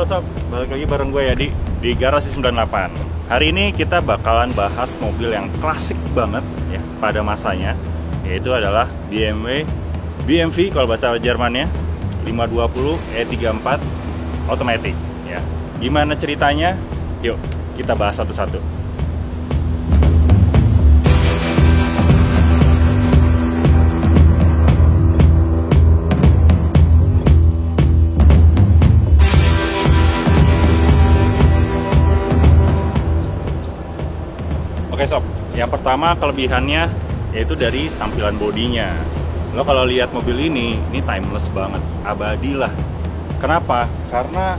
Halo sob, balik lagi bareng gue Yadi di Garasi 98. Hari ini kita bakalan bahas mobil yang klasik banget ya pada masanya, yaitu adalah BMW kalau bahasa Jermannya 520 E34 Automatic ya. Gimana ceritanya? Yuk kita bahas satu-satu. Oke sob, yang pertama kelebihannya yaitu dari tampilan bodinya. Lo kalau lihat mobil ini timeless banget, abadi lah. Kenapa? Karena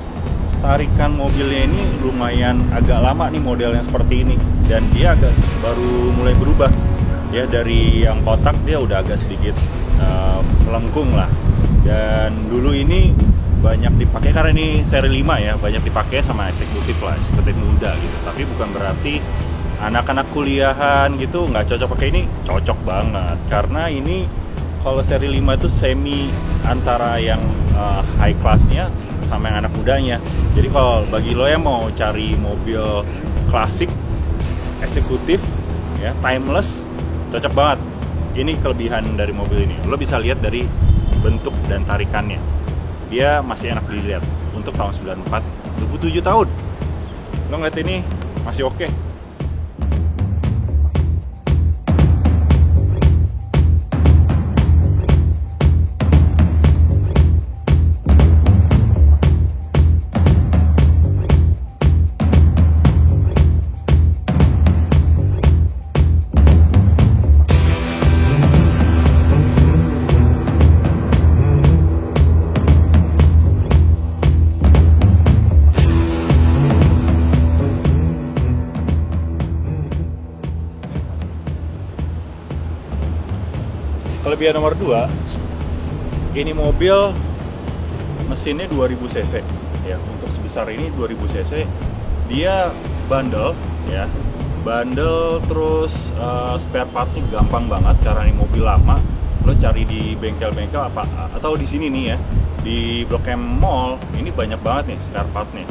tarikan mobilnya ini lumayan agak lama nih modelnya seperti ini, dan dia agak baru mulai berubah. Ya dari yang kotak dia udah agak sedikit melengkung lah. Dan dulu ini banyak dipakai karena ini seri 5 ya, banyak dipakai sama eksekutif lah, eksekutif muda gitu. Tapi bukan berarti anak-anak kuliahan gitu nggak cocok pakai ini, cocok banget karena ini kalau seri 5 itu semi antara yang high class-nya sama yang anak mudanya. Jadi kalau bagi lo yang mau cari mobil klasik, eksekutif, ya timeless, cocok banget. Ini kelebihan dari mobil ini. Lo bisa lihat dari bentuk dan tarikannya. Dia masih enak dilihat untuk tahun 94, 27 tahun. Lo ngeliat ini masih oke. Kelebihan nomor 2, ini mobil mesinnya 2000 cc ya. Untuk sebesar ini 2000 cc, dia bandel ya, terus spare partnya gampang banget karena ini mobil lama. Lo cari di bengkel-bengkel apa atau di sini nih ya, di Blok M Mall ini banyak banget nih spare partnya.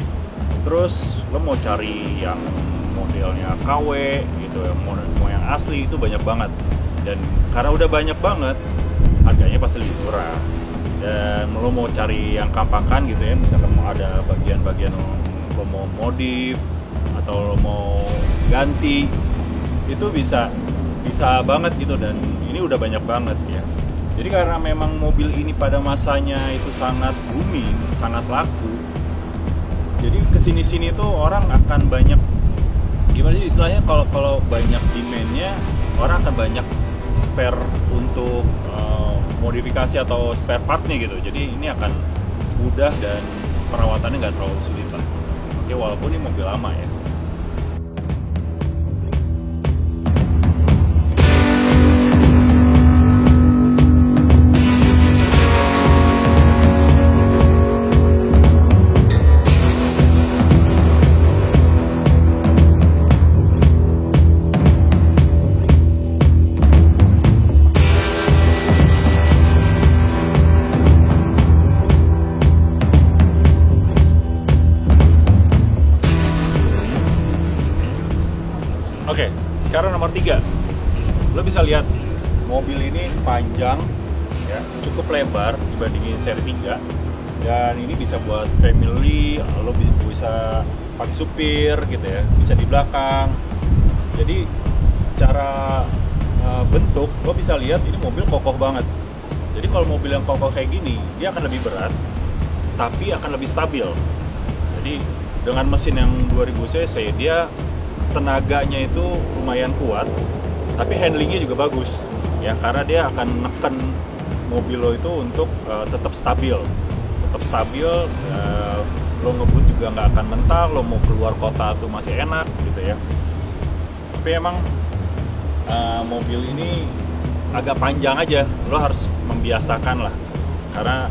Terus lo mau cari yang modelnya KW gitu ya, mau yang asli itu banyak banget. Dan karena udah banyak banget, harganya pasti lebih murah. Dan lo mau cari yang kampakan gitu ya, misalkan mau ada bagian-bagian lo mau modif atau lo mau ganti, itu bisa banget gitu. Dan ini udah banyak banget ya. Jadi karena memang mobil ini pada masanya itu sangat booming, sangat laku, jadi kesini-sini tuh orang akan banyak, gimana sih istilahnya, kalau banyak demand-nya, orang akan banyak spare untuk modifikasi atau spare partnya gitu. Jadi ini akan mudah dan perawatannya nggak terlalu sulit lah. Oke, walaupun ini mobil lama ya. Oke, sekarang nomor 3. Lo bisa lihat mobil ini panjang ya, cukup lebar dibandingin seri 3. Dan ini bisa buat family, lo bisa pakai supir gitu ya, bisa di belakang. Jadi secara bentuk lo bisa lihat ini mobil kokoh banget. Jadi kalau mobil yang kokoh kayak gini, dia akan lebih berat tapi akan lebih stabil. Jadi dengan mesin yang 2000 cc, dia tenaganya itu lumayan kuat, tapi handlingnya juga bagus ya, karena dia akan neken mobil lo itu untuk tetap stabil. Lo ngebut juga nggak akan mental, lo mau keluar kota tuh masih enak gitu ya. Tapi emang mobil ini agak panjang aja, lo harus membiasakan lah, karena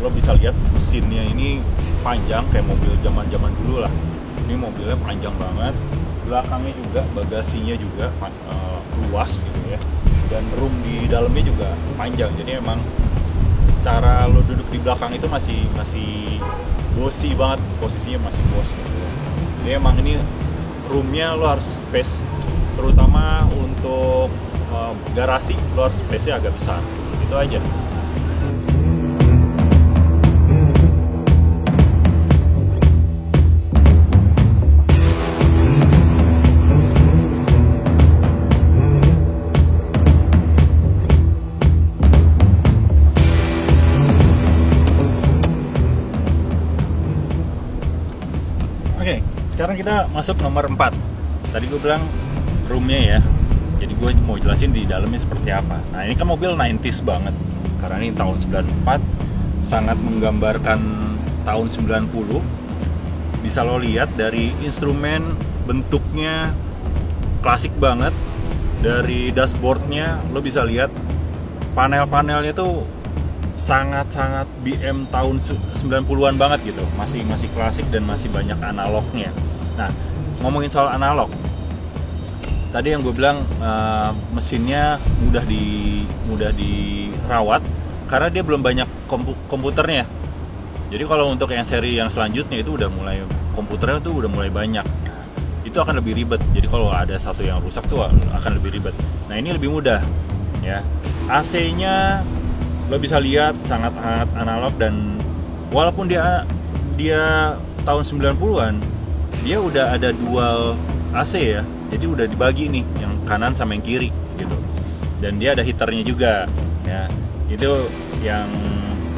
lo bisa lihat mesinnya ini panjang kayak mobil zaman dulu lah. Ini mobilnya panjang banget, belakangnya juga, bagasinya juga luas gitu ya, dan room di dalamnya juga panjang. Jadi emang cara lo duduk di belakang itu masih bossy banget, posisinya masih bos gitu. Jadi emang ini roomnya lo harus space, terutama untuk garasi lo harus space-nya agak besar. Itu aja. Oke, sekarang kita masuk nomor 4. Tadi gue bilang roomnya ya. Jadi gue mau jelasin di dalamnya seperti apa. Nah, ini kan mobil 90s banget. Karena ini tahun 94, sangat menggambarkan tahun 90. Bisa lo lihat dari instrumen, bentuknya klasik banget. Dari dashboardnya lo bisa lihat panel-panelnya tuh sangat-sangat BM tahun 90-an banget gitu. Masih klasik dan masih banyak analognya. Nah, ngomongin soal analog, tadi yang gue bilang mesinnya mudah dirawat karena dia belum banyak komputernya. Jadi kalau untuk yang seri yang selanjutnya itu udah mulai komputernya tuh udah mulai banyak. Itu akan lebih ribet. Jadi kalau ada satu yang rusak tuh akan lebih ribet. Nah, ini lebih mudah ya. AC-nya lo bisa lihat sangat analog, dan walaupun dia tahun 90-an, dia udah ada dual AC ya. Jadi udah dibagi nih, yang kanan sama yang kiri gitu. Dan dia ada heaternya juga ya. Itu yang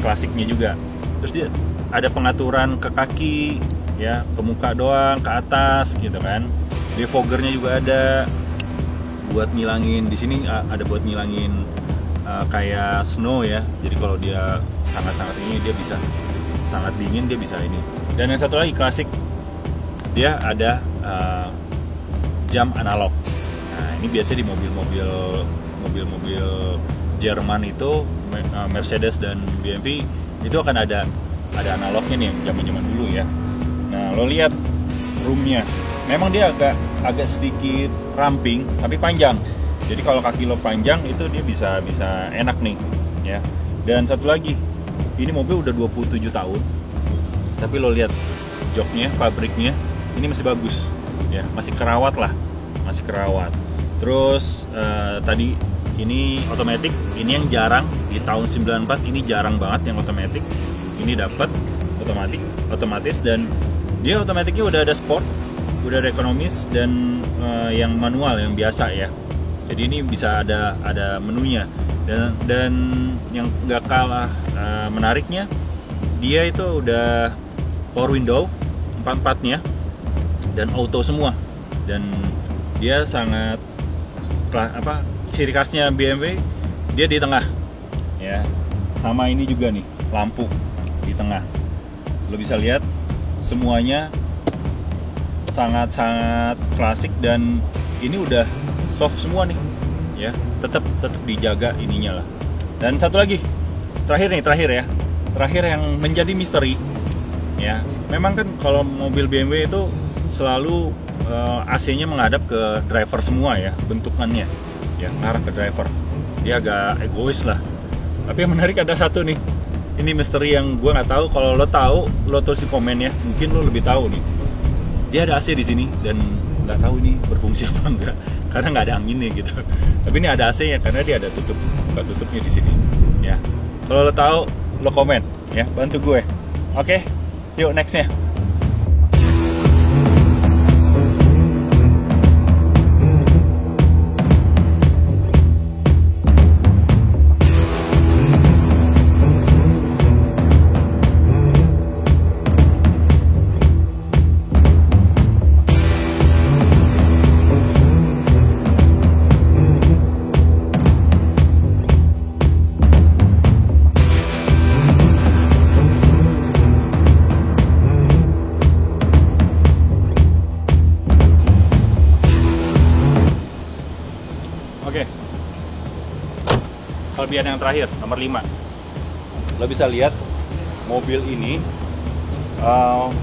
klasiknya juga. Terus dia ada pengaturan ke kaki ya, ke muka doang, ke atas gitu kan. Defoggernya juga ada buat ngilangin, di sini ada buat ngilangin kayak snow ya. Jadi kalau dia sangat ini, dia bisa sangat dingin, dia bisa ini. Dan yang satu lagi klasik, dia ada jam analog. Nah, ini biasa di mobil-mobil Jerman itu, Mercedes dan BMW itu akan ada analognya nih, yang zaman dulu ya. Nah, lo lihat roomnya, memang dia agak sedikit ramping tapi panjang. Jadi kalau kaki lo panjang itu dia bisa enak nih ya. Dan satu lagi, ini mobil udah 27 tahun. Tapi lo lihat joknya, fabriknya ini masih bagus ya, masih kerawat lah, masih kerawat. Terus tadi ini otomatis, ini yang jarang di tahun 94, ini jarang banget yang otomatis. Ini dapat otomatis, dan dia otomatisnya udah ada sport, udah ada ekonomis, dan yang manual yang biasa ya. Jadi ini bisa ada menunya, dan yang nggak kalah menariknya, dia itu udah power window 4-4-nya dan auto semua, dan dia sangat ciri khasnya BMW, dia di tengah ya. Sama ini juga nih, lampu di tengah. Lo bisa lihat semuanya sangat klasik, dan ini udah soft semua nih ya, tetap dijaga ininya lah. Dan satu lagi terakhir yang menjadi misteri ya. Memang kan kalau mobil BMW itu selalu AC-nya menghadap ke driver semua ya, bentukannya ya, ngarah ke driver. Dia agak egois lah. Tapi yang menarik ada satu nih, ini misteri yang gue nggak tahu. Kalau lo tahu, lo tulis di komen ya, mungkin lo lebih tahu nih. Dia ada AC di sini, dan nggak tahu ini berfungsi apa enggak, karena nggak ada anginnya gitu. Tapi ini ada AC ya, karena dia ada buka tutupnya di sini ya. Kalau lo tahu, lo komen ya, bantu gue. Oke, yuk nextnya. Oke. Kelebihan yang terakhir, nomor 5. Lo bisa lihat mobil ini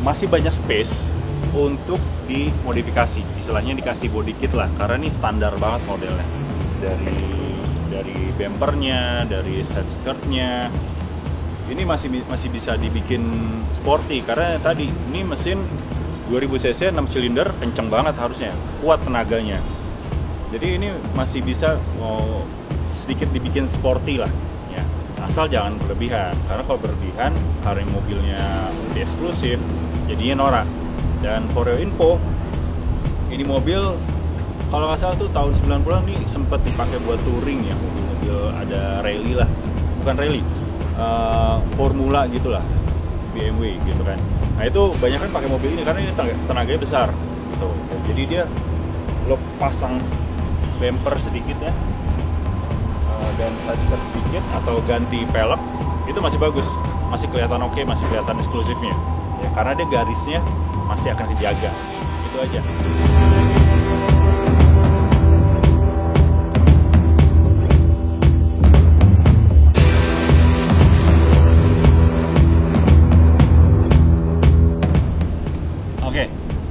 masih banyak space untuk dimodifikasi. Istilahnya dikasih body kit lah, karena ini standar banget modelnya. Dari bumpernya, dari side skirtnya, ini masih bisa dibikin sporty karena tadi ini mesin 2000 cc 6 silinder kenceng banget harusnya, kuat tenaganya. Jadi ini masih bisa sedikit dibikin sporty lah ya. Asal jangan berlebihan, karena kalau berlebihan karena mobilnya lebih eksklusif jadinya norak. Dan for your info, ini mobil kalau nggak salah tuh tahun 90-an nih sempat dipakai buat touring ya, mobil ada rally lah, bukan rally, formula gitulah, BMW gitu kan. Nah itu banyak kan pakai mobil ini karena ini tenaganya besar gitu. Jadi dia lo pasang bumper sedikit ya, dan sideskart sedikit atau ganti pelek itu masih bagus, masih kelihatan oke, masih kelihatan eksklusifnya ya, karena dia garisnya masih akan dijaga. Itu aja.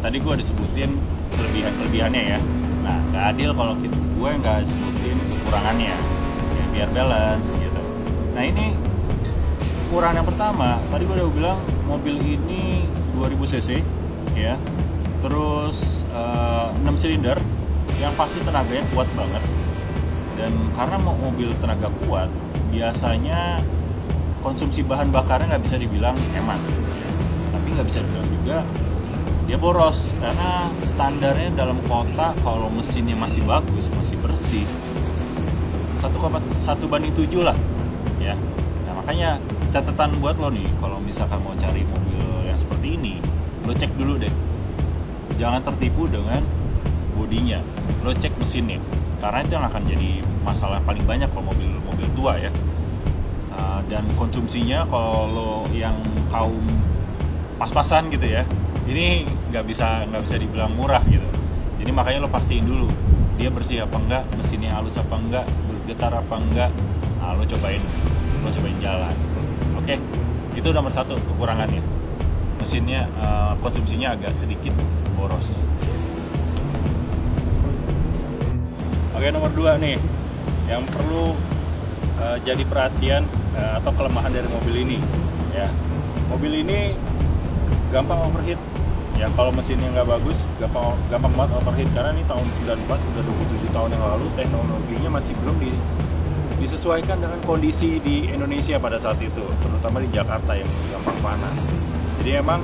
Tadi gue disebutin kelebihannya ya. Nah, nggak adil kalau gue nggak sebutin kekurangannya ya, biar balance gitu. Nah ini kekurangan yang pertama, tadi gue udah bilang mobil ini 2000 cc ya, terus 6 silinder yang pasti tenaganya kuat banget. Dan karena mobil tenaga kuat, biasanya konsumsi bahan bakarnya nggak bisa dibilang hemat ya. Tapi nggak bisa dibilang juga dia boros, karena standarnya dalam kota kalau mesinnya masih bagus, masih bersih 1,1:7 lah ya. Nah makanya catatan buat lo nih, kalau misalkan mau cari mobil yang seperti ini, lo cek dulu deh, jangan tertipu dengan bodinya, lo cek mesinnya, karena itu yang akan jadi masalah paling banyak kalau mobil tua ya. Dan konsumsinya kalau yang kaum pas-pasan gitu ya, ini nggak bisa dibilang murah gitu. Jadi makanya lo pastiin dulu dia bersih apa enggak, mesinnya halus apa enggak, bergetar apa enggak. Nah, lo cobain jalan. Oke, itu nomor 1 kekurangannya. Mesinnya konsumsinya agak sedikit boros. Oke, nomor 2 nih yang perlu jadi perhatian atau kelemahan dari mobil ini ya. Mobil ini gampang overheat ya, kalau mesinnya nggak bagus gampang banget overheat, karena ini tahun 94, udah 27 tahun yang lalu, teknologinya masih belum disesuaikan dengan kondisi di Indonesia pada saat itu, terutama di Jakarta yang gampang panas. Jadi emang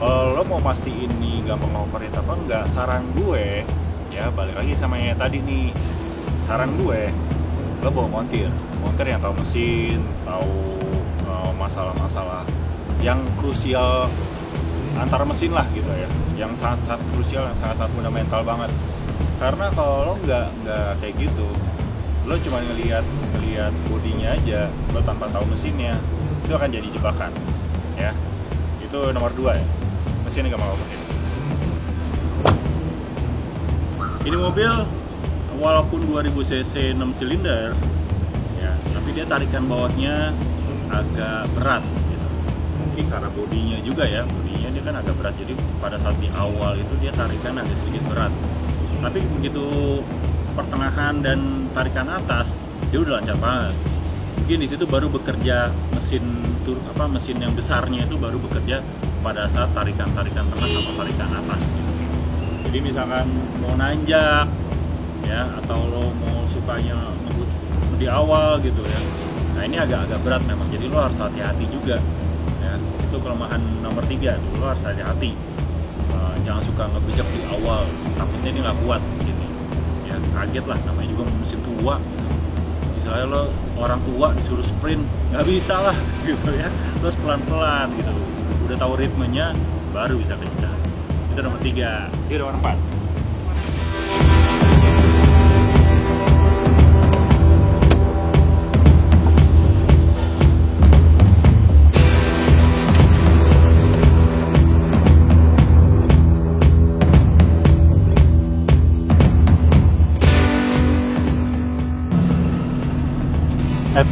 lo mau pastiin ini gampang overheat apa enggak, saran gue ya, balik lagi sama yang tadi nih, saran gue lo bawa montir yang tahu mesin, tahu masalah-masalah yang krusial antara mesin lah gitu ya, yang sangat krusial, yang sangat fundamental banget. Karena kalau lo nggak kayak gitu, lo cuma ngelihat bodinya aja, lo tanpa tahu mesinnya, itu akan jadi jebakan ya. Itu nomor 2 ya, mesinnya nggak mau overheat. Ini mobil walaupun 2000 cc 6 silinder ya, tapi dia tarikan bawahnya agak berat gitu. Mungkin karena bodinya juga ya, bodinya dia kan agak berat, jadi pada saat di awal itu dia tarikan agak sedikit berat. Tapi begitu pertengahan dan tarikan atas, dia udah lancar banget. Mungkin di situ baru bekerja mesin yang besarnya itu baru bekerja pada saat tarikan tengah sama tarikan atas gitu. Jadi misalkan mau nanjak ya, atau lo mau sukanya ngebut di awal gitu ya, nah ini agak berat memang, jadi lo harus hati-hati juga ya. Itu kelemahan nomor 3 tuh, lo harus hati-hati. Jangan suka ngebejek di awal, takutnya dia nggak kuat di sini ya, kaget lah, namanya juga mesin tua gitu. Misalnya lo orang tua disuruh sprint, nggak bisa lah gitu ya, terus pelan-pelan gitu, udah tahu ritmenya baru bisa kencang. Itu nomor 3. Ini nomor 4.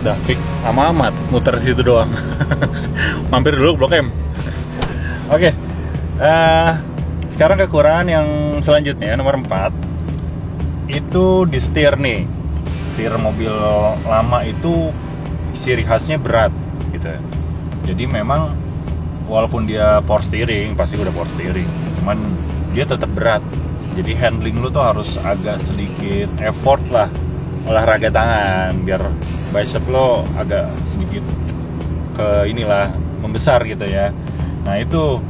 Dah pik lama amat muter di situ doang. Mampir dulu Blok M. Oke. Sekarang kekurangan yang selanjutnya nomor 4. Itu di setir nih. Setir mobil lama itu ciri khasnya berat gitu. Jadi memang walaupun dia power steering, pasti udah power steering, cuman dia tetap berat. Jadi handling lu tuh harus agak sedikit effort lah, olahraga tangan biar bicep lo agak sedikit ke inilah membesar gitu ya. Nah itu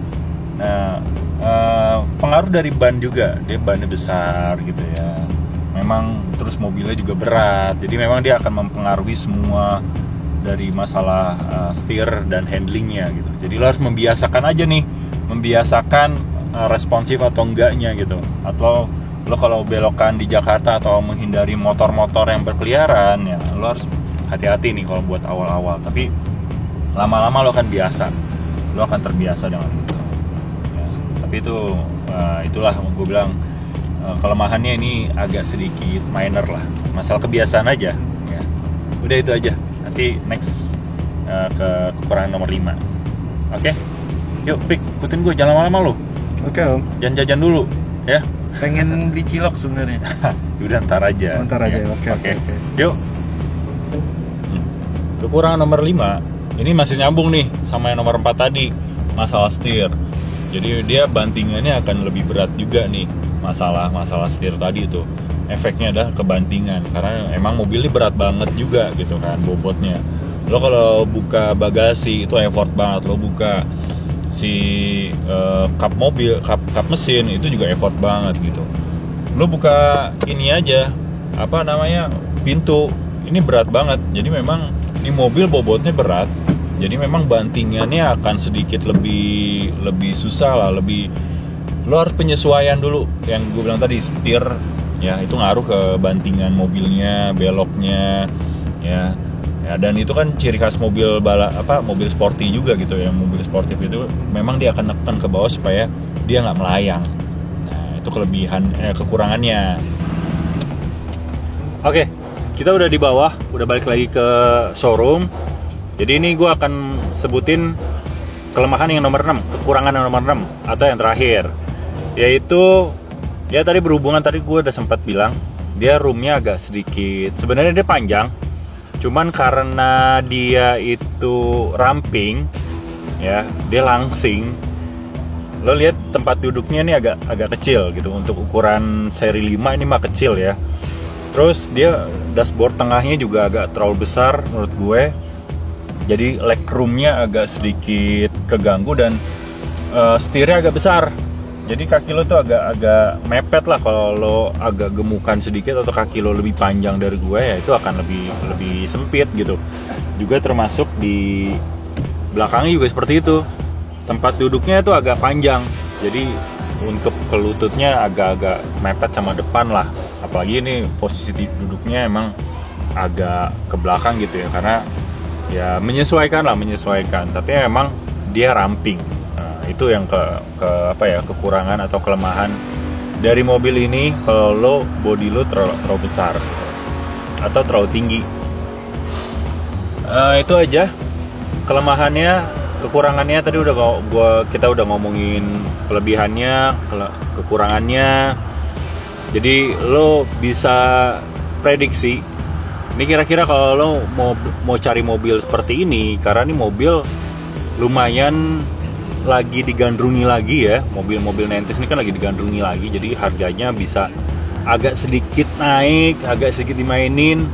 pengaruh dari ban juga, dia bannya besar gitu ya. Memang terus mobilnya juga berat, jadi memang dia akan mempengaruhi semua dari masalah steer dan handlingnya gitu. Jadi lo harus membiasakan aja nih, membiasakan responsif atau enggaknya gitu. Atau lo kalau belokan di Jakarta atau menghindari motor-motor yang berkeliaran ya, lo harus hati-hati nih kalau buat awal-awal. Tapi lama-lama lo akan biasa, lo akan terbiasa dengan itu ya. Tapi itulah gue bilang, kelemahannya ini agak sedikit minor lah, masalah kebiasaan aja ya. Udah itu aja, nanti next ke kekurangan nomor 5. Oke? Yuk Pik, ikutin gue, jangan lama-lama lo. Oke Om, Jangan jajan dulu ya. pengen beli cilok sebenarnya. Udah ntar aja. Ntar aja, ya. oke. Yuk. Kekurangan nomor 5 ini masih nyambung nih sama yang nomor 4 tadi, masalah steer. Jadi dia bantingannya akan lebih berat juga nih, masalah steer tadi itu. Efeknya adalah kebantingan, karena emang mobil ini berat banget juga gitu kan bobotnya. Lo kalau buka bagasi itu effort banget, lo buka si kap mobil, kap mesin itu juga effort banget gitu. Lo buka ini aja, apa namanya, pintu, ini berat banget. Jadi memang ini mobil bobotnya berat, jadi memang bantingannya akan sedikit lebih susah lah, lo harus penyesuaian dulu yang gue bilang tadi, setir ya, itu ngaruh ke bantingan mobilnya, beloknya ya. Dan itu kan ciri khas mobil mobil sporty juga gitu ya. Mobil sportif itu memang dia akan neken ke bawah supaya dia nggak melayang. Nah itu kekurangannya. Oke, kita udah di bawah, udah balik lagi ke showroom. Jadi ini gue akan sebutin kelemahan yang nomor 6, kekurangan yang nomor 6 atau yang terakhir, yaitu ya tadi berhubungan, tadi gue udah sempat bilang dia roomnya agak sedikit, sebenarnya dia panjang, cuman karena dia itu ramping ya, dia langsing. Lo lihat tempat duduknya ini agak kecil gitu, untuk ukuran seri 5 ini mah kecil ya. Terus dia dashboard tengahnya juga agak terlalu besar menurut gue. Jadi legroomnya agak sedikit keganggu, dan setirnya agak besar. Jadi kaki lo tuh agak mepet lah. Kalau lo agak gemukan sedikit atau kaki lo lebih panjang dari gue ya, itu akan lebih sempit gitu. Juga termasuk di belakangnya juga seperti itu. Tempat duduknya tuh agak panjang. Jadi untuk ke lututnya agak mepet sama depan lah. Apalagi ini posisi duduknya emang agak ke belakang gitu ya, karena ya menyesuaikan, tapi emang dia ramping. Nah, itu yang kekurangan atau kelemahan dari mobil ini. Kalau lo body lo terlalu besar atau terlalu tinggi, itu aja kelemahannya. Kekurangannya tadi kita udah ngomongin kelebihannya, kekurangannya. Jadi lo bisa prediksi ini kira-kira kalau lo mau cari mobil seperti ini, karena ini mobil lumayan lagi digandrungi lagi ya. Mobil-mobil 90s ini kan lagi digandrungi lagi, jadi harganya bisa agak sedikit naik, agak sedikit dimainin.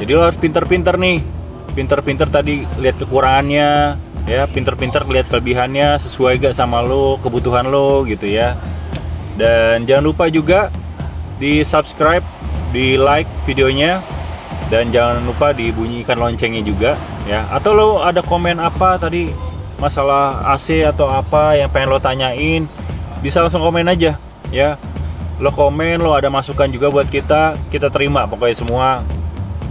Jadi lo harus pinter-pinter nih, pinter-pinter tadi lihat kekurangannya ya, pinter-pinter lihat kelebihannya, sesuai gak sama lo, kebutuhan lo gitu ya. Dan jangan lupa juga di subscribe, di like videonya, dan jangan lupa dibunyikan loncengnya juga ya. Atau lo ada komen apa tadi, masalah AC atau apa yang pengen lo tanyain, bisa langsung komen aja ya. Lo komen, lo ada masukan juga buat kita terima, pokoknya semua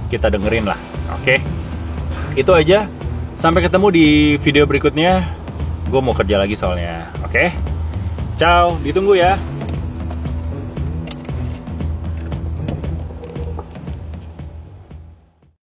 kita dengerin lah. Oke, itu aja, sampai ketemu di video berikutnya. Gue mau kerja lagi soalnya. Oke, ciao, ditunggu ya.